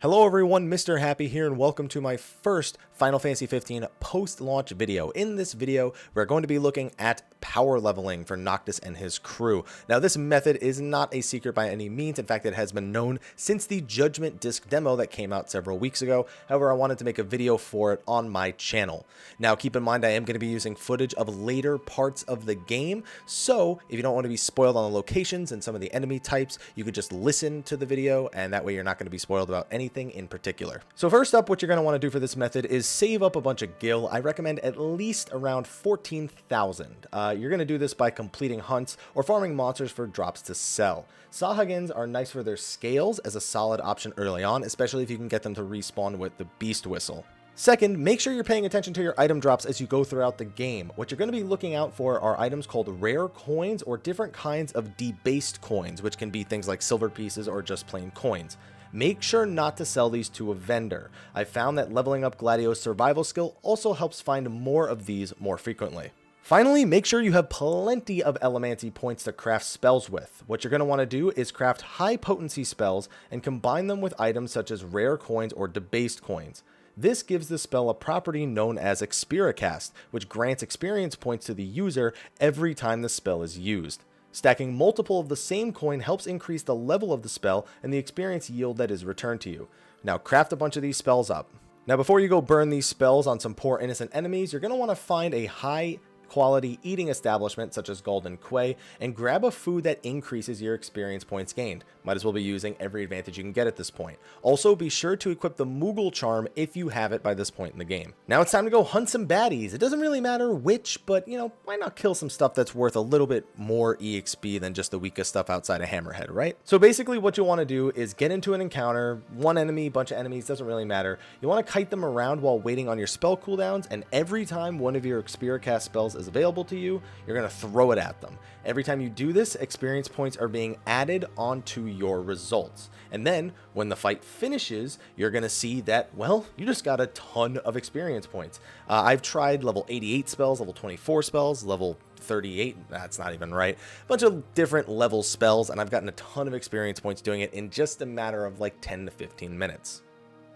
Hello everyone, Mr. Happy here, and welcome to my first Final Fantasy 15 post-launch video. In this video, we're going to be looking at power leveling for Noctis and his crew. Now, this method is not a secret by any means. In fact, it has been known since the Judgment Disc demo that came out several weeks ago. However, I wanted to make a video for it on my channel. Now, keep in mind, I am going to be using footage of later parts of the game, so if you don't want to be spoiled on the locations and some of the enemy types, you could just listen to the video, and that way you're not going to be spoiled about anything in particular. So first up, what you're going to want to do for this method is save up a bunch of gil. I recommend at least around 14,000. You're going to do this by completing hunts or farming monsters for drops to sell. Sahagins are nice for their scales as a solid option early on, especially if you can get them to respawn with the Beast Whistle. Second, make sure you're paying attention to your item drops as you go throughout the game. What you're going to be looking out for are items called rare coins or different kinds of debased coins, which can be things like silver pieces or just plain coins. Make sure not to sell these to a vendor. I found that leveling up Gladio's survival skill also helps find more of these more frequently. Finally, make sure you have plenty of Elemancy points to craft spells with. What you're going to want to do is craft high potency spells and combine them with items such as rare coins or debased coins. This gives the spell a property known as Expiricast, which grants experience points to the user every time the spell is used. Stacking multiple of the same coin helps increase the level of the spell and the experience yield that is returned to you. Now craft a bunch of these spells up. Now before you go burn these spells on some poor innocent enemies, you're going to want to find a high quality eating establishment such as Golden Quay and grab a food that increases your experience points gained. Might as well be using every advantage you can get at this point. Also, be sure to equip the Moogle charm if you have it by this point in the game. Now it's time to go hunt some baddies. It doesn't really matter which, but why not kill some stuff that's worth a little bit more EXP than just the weakest stuff outside of Hammerhead, right? So basically what you want to do is get into an encounter, one enemy, bunch of enemies, doesn't really matter. You want to kite them around while waiting on your spell cooldowns, and every time one of your Expiricast spells is available to you, you're going to throw it at them. Every time you do this, experience points are being added onto your results. And then when the fight finishes, you're going to see that, well, you just got a ton of experience points. I've tried level 88 spells, level 24 spells, level 38, that's not even right, a bunch of different level spells, and I've gotten a ton of experience points doing it in just a matter of like 10 to 15 minutes.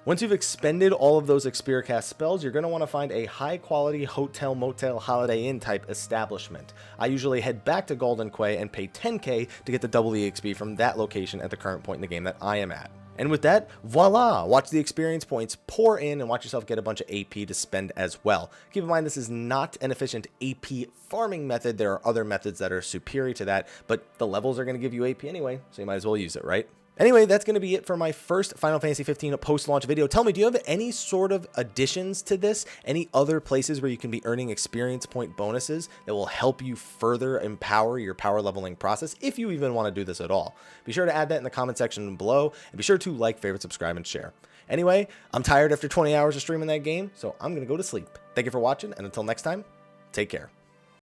Once you've expended all of those Expiricast spells, you're going to want to find a high-quality hotel, motel, Holiday Inn type establishment. I usually head back to Golden Quay and pay 10k to get the double EXP from that location at the current point in the game that I am at. And with that, voila! Watch the experience points pour in and watch yourself get a bunch of AP to spend as well. Keep in mind, this is not an efficient AP farming method. There are other methods that are superior to that, but the levels are going to give you AP anyway, so you might as well use it, right? Anyway, that's going to be it for my first Final Fantasy 15 post-launch video. Tell me, do you have any sort of additions to this? Any other places where you can be earning experience point bonuses that will help you further empower your power leveling process, if you even want to do this at all? Be sure to add that in the comment section below, and be sure to like, favorite, subscribe, and share. Anyway, I'm tired after 20 hours of streaming that game, so I'm going to go to sleep. Thank you for watching, and until next time, take care.